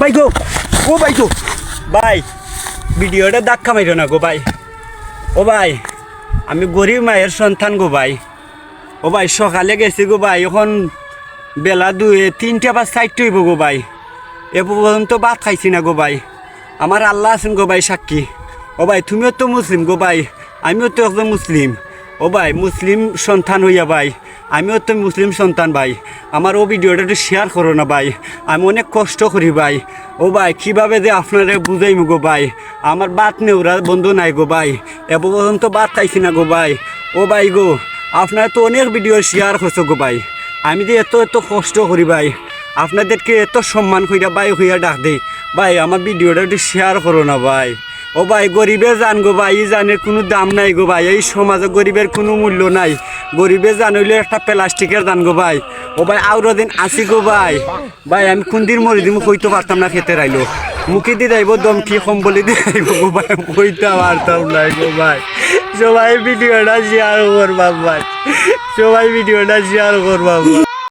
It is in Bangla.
ভাই গো, ও ভাই গো, ভাই ভিডিওটা ধাক্কা মাইরো না গো ভাই। ও ভাই আমি গরিব মায়ের সন্তান গো ভাই। ও ভাই সকালে গেছি গো ভাই, এখন বেলা 3টা বা 4টা হইব গো ভাই। এ পর্যন্ত ভাত খাইছি না গো ভাই। আমার আল্লাহ আছেন গো ভাই সাক্ষী। ও ভাই তুমিও তো মুসলিম গো ভাই, আমিও তো একজন মুসলিম। ও ভাই মুসলিম সন্তান হইয়া ভাই, আমিও তো মুসলিম সন্তান ভাই। আমার ও ভিডিওটা একটু শেয়ার করো না ভাই, আমি অনেক কষ্ট করি ভাই। ও ভাই কীভাবে যে আপনারা বুঝাইমু গো ভাই, আমার বাত নেওরা বন্ধু নাই গো ভাই, এ পর্যন্ত ভাত খাইছি না গো ভাই। ও ভাই গো, আপনারা তো অনেক ভিডিও শেয়ার করছো গো ভাই, আমি যে এত এত কষ্ট করি ভাই, আপনাদেরকে এত সম্মান কইরা ভাই হইয়া ডাক দেই ভাই, আমার ভিডিওটা একটু শেয়ার করো না ভাই। ও ভাই গরিবের জান গো ভাই, এই জানের কোনো দাম নাই গো ভাই, এই সমাজে গরিবের কোনো মূল্য নাই। গরিবের জান হইলে একটা প্লাস্টিকের দান গো ভাই। ও ভাই আরো দিন আসি গো ভাই, ভাই আমি কোন দিন মরি দিমু কইতে পারতাম না, খেতে রাইলো মুখে দিয়ে যাইব দমকি কম্বলি দিয়ে যাইব গো ভাই, কইতে পারতাম না গো ভাই। সবাই ভিডিওটা শেয়ার করবা ভাই, সবাই ভিডিওটা শেয়ার করবা ভাই।